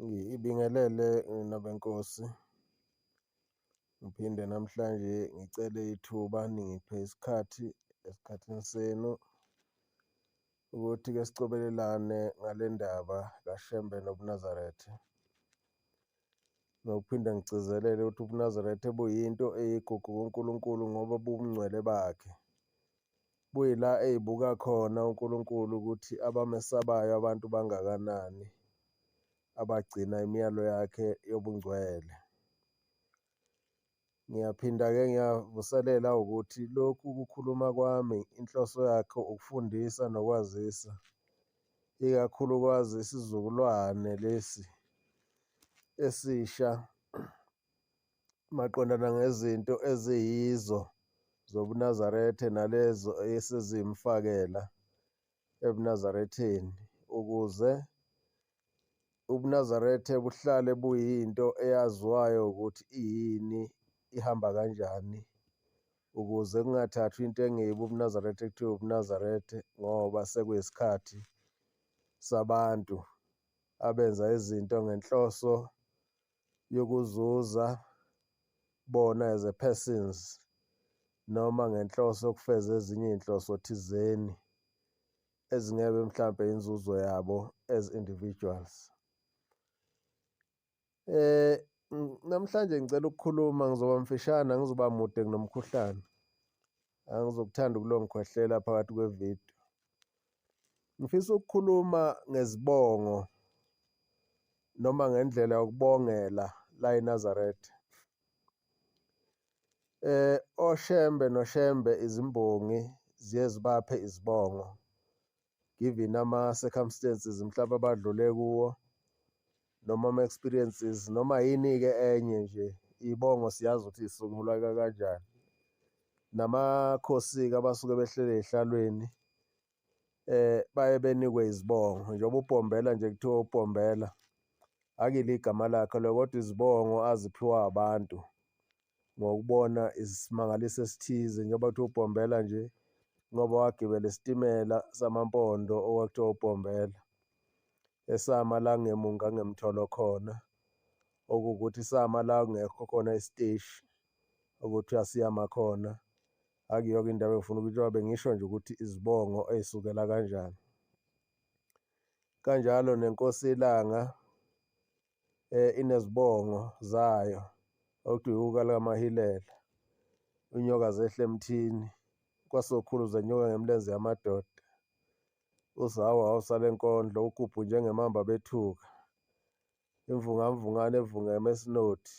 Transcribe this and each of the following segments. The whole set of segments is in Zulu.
Ngibingelele nabenkosi. Ngiphinde namhlanje ngicele ithuba ningiphe isikhathi esikhathini senu ukuthi-ke sicobelelane ngale ndaba kaShembe nobuNazaretha. Nokuphinde ngigcizelele ukuthi ubuNazaretha buyinto eyigugu kuNkulunkulu ngoba bubungcwele bakhe. Buyila ey'buka khona uNkulunkulu ukuthi abamesabayo abantu bangakanani abagcina imiyalo yakhe yobungcwele. Ngiyaphinda-ke ngiyavuselela ukuthi lokhu kukhuluma kwami inhloso yakho ukufundisa nokwazisa, ikakhulukazi isizukulwane lesi esisha maqondana ngezinto eziyizo zobuNazaretha nalezo esezimfakela ebuNazaretheni ukuze ubuNazaretha buhlale buyinto eyaziwayo ukuthi iyini, ihamba kanjani, ukuze kungathathwa into engeyiyo ubuNazaretha kuthiwe ubuNazaretha ngoba sekuyisikhathi sabantu abenza izinto ngenhloso yokuzuza bona as a persons noma ngenhloso yokufeza ezinye iy'nhloso thizeni ezingebe mhlampe inzuzo yabo as individuals. Namhlanje ngicela ukukhuluma, ngizoba mfishane, angizoba mude kunomkhuhlane, angizokuthanda ukulongikhwehlela phakathi kwevidiyo. Ngifisa ukukhuluma ngezibongo noma ngendlela yokubongela la eNazaretha. OShembe noShembe izimbongi ziye zibaphe izibongo given ama-circumstances mhlawumbe abadlule kuwo noma ama-experiences noma yini-ke enye nje. Iy'bongo siyazi ukuthi zisungulwa kanjani. Namakhosi-ke abasuke behleli ey'hlalweni baye benikwe izibongo. Njengoba uBombela nje kuthiwa uBombela, akuyilo igama lakhe lelo kodwa izibongo aziphiwa abantu ngokubona isimangaliso esithize. Njengoba kuthiwa uBombela nje ngoba wagibela isitimela samaMpondo okwakuthiwa uBombela esama la kungemuva ngemtholo khona, okuwukuthi sama la kungekho khona isiteshi okuthiwa siyama khona. Akuyona indaba engifuna ukuthi bengisho nje ukuthi izibongo ey'sukela kanjani. Kanjalo neNkosi iLanga inezibongo zayo okuthiwa iwuka likaMahilela, inyoka zehla emthini, kwaSokhulu zenyoka ngemlenze yamadoda, uZawa wawusala enkondlo, uGubhu njengemamba bethuka, imvungamvungane evungeme esinothi,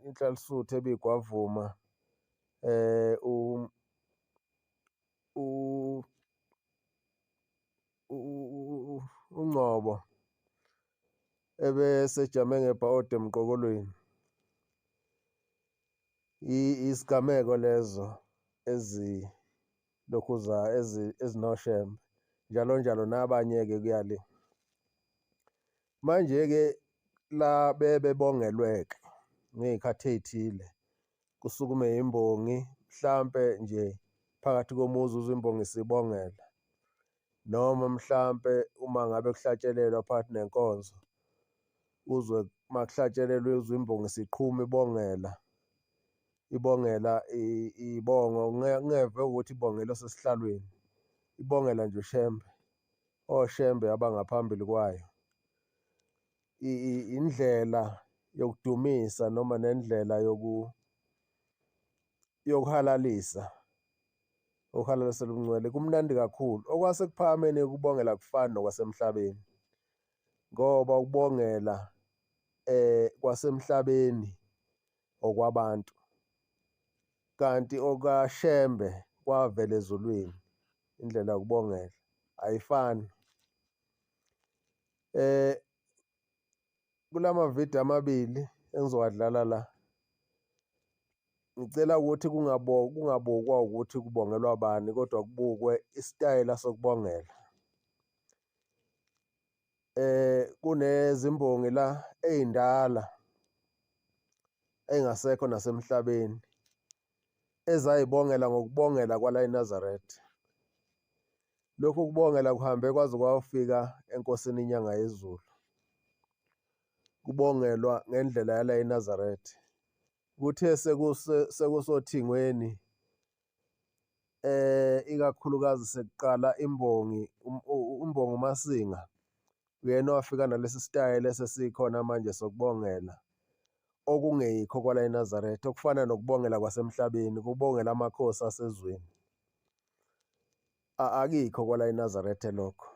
inhlalisuthu ebigwavuma, uNgcobo ebesejame ngebhawodi emqokolweni. Isigameko lezo ezinoShembe njalo njalo nabanye-ke kuya le. Manje-ke la bebongelwe-ke ngey'khathi ey'thile kusukume imbongi mhlampe nje phakathi komuzi uzwe imbongi isibongela, noma mhlampe uma ngabe kuhlatshelelwa phakathi nenkonzo uzwe uma kuhlatshelelwa uzwe imbongi isiqhuma ibongela ibongo. Ngeve ukuthi ibongela osesihlalweni, ibongela nje uShembe, oShembe abangaphambili kwayo. Indlela yokudumisa noma nendlela yokuhalalisa, ukuhalalisela ubungcwele kumnandi kakhulu. Okwasekuphakameni ukubongela akufani nokwasemhlabeni ngoba ukubongela kwasemhlabeni okwabantu, kanti okaShembe kwavela ezulwini. Indlela yokubongela ayifani. Kulamavidiyo amabili engizowadlala la, ngicela ukuthi kungabukwa ukuthi kubongelwa bani kodwa kubukwe isitayela sokubongela. Kunezimbongi la ey'ndala ey'ngasekho nasemhlabeni ezayibongela ngokubongela kwala eNazaretha. Lokhu kubongela kuhambe kwaze kwafika enkosini inyanga yezulu. Kubongelwa ngendlela yala eNazaretha. Kuthe sekusothingweni ikakhulukazi sekuqala umbongi uMasinga uyena wafika nalesi style esesikhona manje sokubongela okungeyikho kwala eNazaretha, okufana nokubongela kwasemhlabeni, kubongela amakhosi asezweni. Akikho kwala eNazaretha lokho.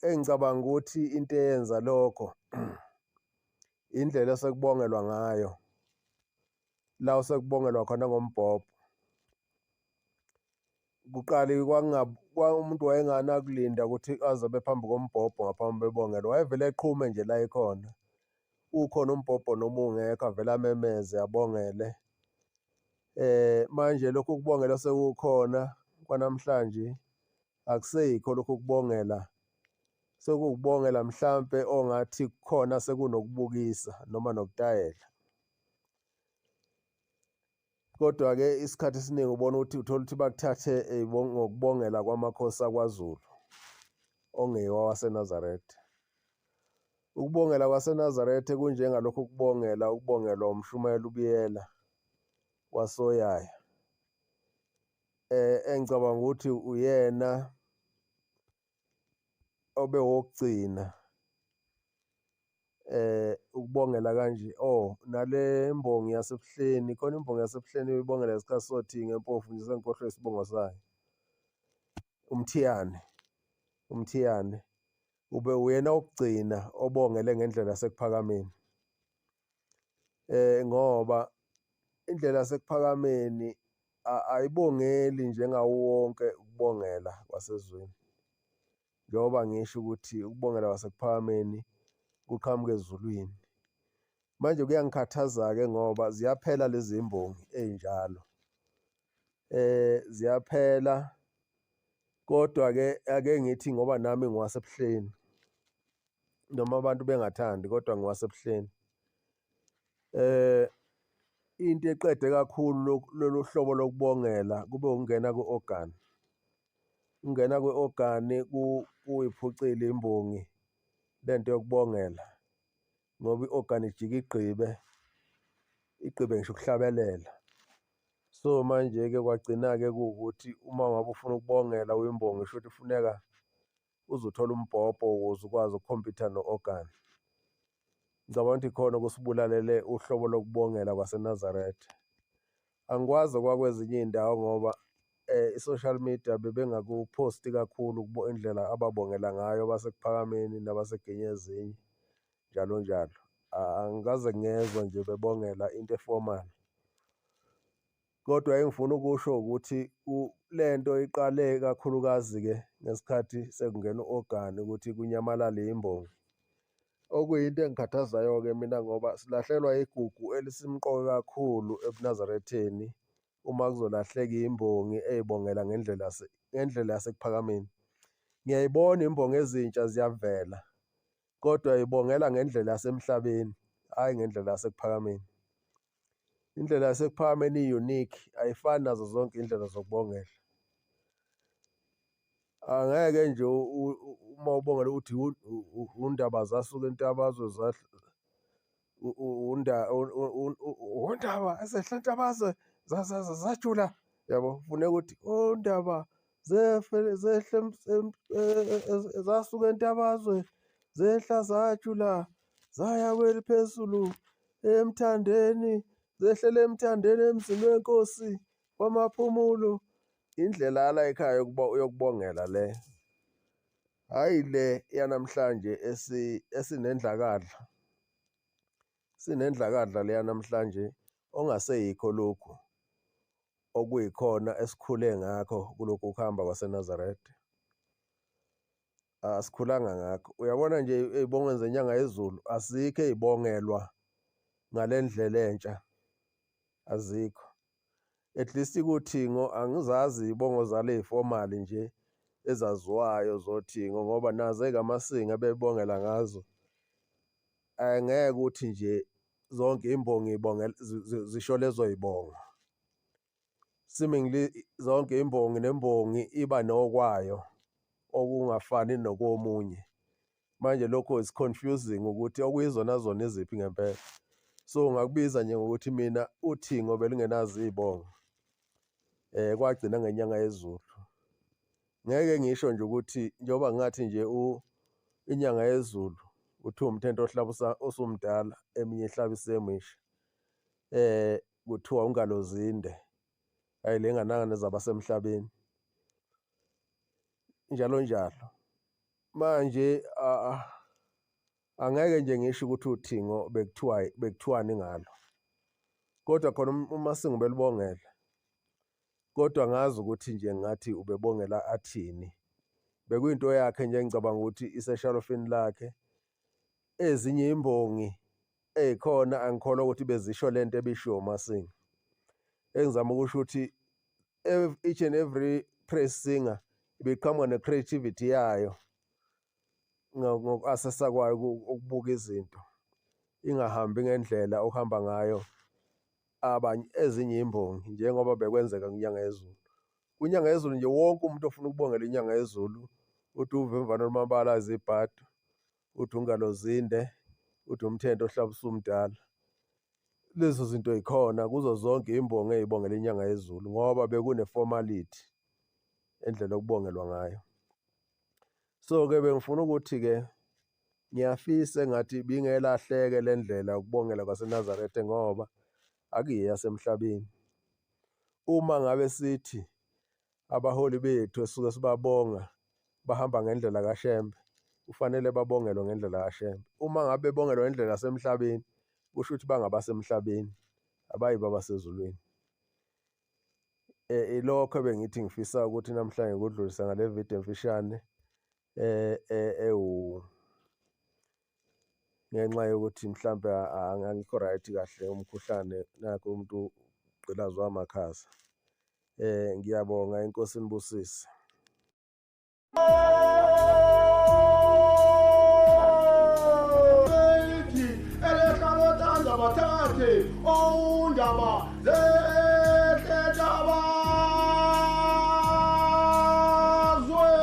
Engicabanga ukuthi into eyenza lokho indlela esekubongelwa ngayo, la osekubongelwa khona ngombhobho. Kuqala umuntu wayenganakulinda ukuthi aze bephambi kombhobho ngaphambi bebongelwa, wayevele eqhume nje la ekhona. Ukhona umbhobho noma ungekho avele amemeze abongele. Manje lokhu kubongela sekukhona kwanamhlanje akusekho lokhu kubongela, sekukubongela mhlampe ongathi kukhona sekunokubukisa noma nokutayela. Kodwa-ke isikhathi esiningi ubona ukuthi uthola ukuthi bakuthathe ngokubongela kwamakhosi akwaZulu ongeyiwa waseNazaretha. Ukubongela kwaseNazaretha kunjengalokhu ukubongelwa uMshumayeli uBiyela waSoyaya. Engicabanga ukuthi uyena obe wokugcina ukubongela kanje. Nale mbongi yasebuhleni, khona imbongi yasebuhleni ibongela ngesikhathi sothinga empofu nje sengikhohlwe isibongo sayo. uMthiyane ube uyena wokugcina obongele ngendlela yasekuphakameni. Ngoba indlela yasekuphakameni ayibongeli njengawo wonke ukubongela kwasezweni. Njengoba ngisho ukuthi ukubongela kwasekuphakameni kuqhamuka ezulwini. Manje kuyangikhathaza-ke ngoba ziyaphela lezi mbongi ey'njalo. Ziyaphela, kodwa-ke ake ngithi ngoba nami ngiwasebuhleni noma abantu bengathandi kodwa ngiwasebuhleni. Into eqede kakhulu lolu hlobo lokubongela kube ukungena ku-ogani. Ukungena kwe-ogani kuyiphucile imbongi lento yokubongela ngoba i-ogani ijike igqibe ngisho ukuhlabelela. So manje-ke kwagcina-ke kuwukuthi uma ngabe ufuna ukubongela uyimbongi kushuthi kufuneka uze uthole umbhobho ukuze ukwazi ukukhompitha no-ogani. Ngicabanga ukuthi khona okusibulalele uhlobo lokubongela kwaseNazaretha. Angikwazi okwakwezinye iy'ndawo ngoba i-social media bebengakuphosti kakhulu indlela ababongela ngayo basekuphakameni nabaseGenyezini njalo njalo. Angikaze ngezwa nje bebongela into e-formal. Kodwa engifuna ukusho ukuthi lento iqale kakhulukazi-ke ngesikhathi sekungena u-ogani ukuthi kunyamalale imbongi. Okuyinto engikhathazayo-ke mina ngoba silahlekelwa igugu elisemqoka kakhulu ebuNazaretheni uma kuzolahleka imbongi ey'bongela ngendlela yasekuphakameni. Ngiyayibona imbongi ezintsha ziyavela, kodwa y'bongela ngendlela yasemhlabeni, hhayi ngendlela yasekuphakameni. Indlela yasekuphakameni i-unique, ayifani nazo zonke iy'ndlela zokubongela. Angeke nje uma ubongela uthi uNdaba zasuka entabazwe uNdaba ezehla entabazwe zajula, yabo. Kufuneka ukuthi uNdaba zasuka entabazwe zehla zajula zaya kweliphezulu emthandeni, zehlele emthandeni emzini wenkosi kwamaphumulo. Indlela yala ekhaya yokubongela le, hhayi le yanamhlanje esinendlakadla. Sinendlakadla le yanamhlanje ongaseyikho lokhu okuyikhona esikhule ngakho kulokhu kuhamba kwaseNazaretha. Asikhulanga ngakho. Uyabona nje ey'bongweni zenyanga yezulu azikho ey'bongelwa ngale ndlela entsha, azikho. At least kuthingo angizazi iy'bongo zale y'formal nje ezaziwayo zothingo ngoba nazo-ke aMasinga bebongela ngazo. Angeke ukuthi nje zonke imbongi zisho lezo y'bongo. seemingly zonke imbongi nembongi iba nokwayo okungafani nokomunye. Manje lokho is confusing ukuthi okuyizona zona iziphi ngempela. So ngakubiza nje ngokuthi mina uThingo belingenazo izibongo. Kwagcina ngenyanga yezulu. Ngeke ngisho nje ukuthi njengoba ngathi nje inyanga yezulu uthi umthento ohlaba usumdala eminye ihlaba isemisha. Kuthiwa ungalozinde. Hayi lengananga nezabasemhlabeni. Njalo njalo. Manje angeke nje ngisho ukuthi uThingo bekuthiwani ngalo. Kodwa khona uma singibelibongela. Kodwa ngazi ukuthi nje ngathi ubebongela athini. Bekuyinto yakhe nje engicabanga ukuthi iseshalofini lakhe. Ezinye imbongi ezikhona angikholwa ukuthi bezisho lento ebishiwo uMasinga. Engizama ukusho ukuthi each and every praise singer ibiqhamuka ne-creativity yayo ngoku-assessa kwayo ukubuka izinto ingahambi ngendlela okuhamba ngayo ezinye imbongi njengoba bekwenzeka kwinyanga yezulu. Kwinyanga yezulu nje wonke umuntu ofuna ukubongela inyanga yezulu uthi uVimvana uMabala izibhadu uthi ungalozinde uthi umthento ohlaba usumdala. Lezo zinto zikhona kuzo zonke imbongi ezibongela inyanga yezulu ngoba bekuneformality endlela okubongelwa ngayo. So-ke bengifuna ukuthi-ke ngiyafisa engathi bingelahleke le ndlela ukubongela kwaseNazaretha ngoba akuyiyo yasemhlabeni. Uma ngabe sithi abaholi bethu esuke sibabonga bahamba ngendlela kaShembe, kufanele babongelwe ngendlela kaShembe. Uma ngabe bebongelwa ngendlela yasemhlabeni kusho ukuthi bangabasemhlabeni abayibo abasezulwini. Ilokho bengithi ngifisa ukuthi namhlanje kudlulisa ngale video emfishane ngenxa yokuthi mhlambe angikho right kahle umkhuhlane nakho umuntu ugqilazwa amakhaza. Ngiyabonga inkosi inibusise. Bathathe ondaba zehlaba zwe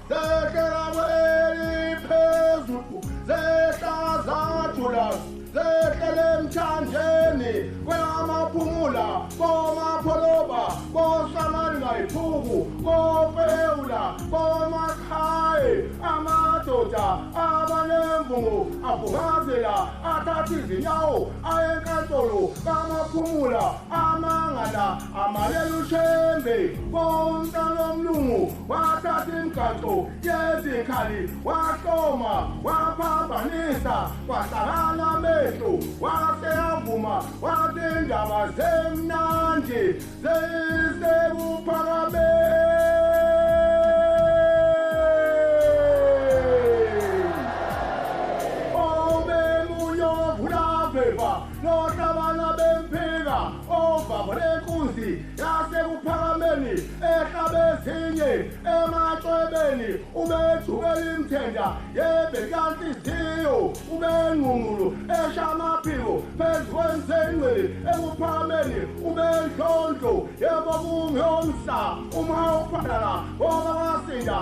zehlabeli phezulu zehlazathula zehlele emthanjeni kwamaphumula komapholoba kosamani ngayiphuku kofeula komakhayi amadoda abanemvungu avungazela athatha izinyawo ayenkantolo kamaphumula amangala amalela uShembe komntana omlungu wathatha imigaqo yezikhali wahloma waphambanisa kwahlangana amehlo waseyavuma wathi indaba zemnandi zisebuphakameni. Nohlabana bemphika ovavo lenkunzi yasekuphakameni ehlabe ezinye emacwebeni ubejukela imthenda yebhekanhliziyo ubengqungqulu eshamaphiko phezu kwensengcweli ekuphakameni ubendlondlo yebo kungeyomhla umhawuphalala ngoba wasinda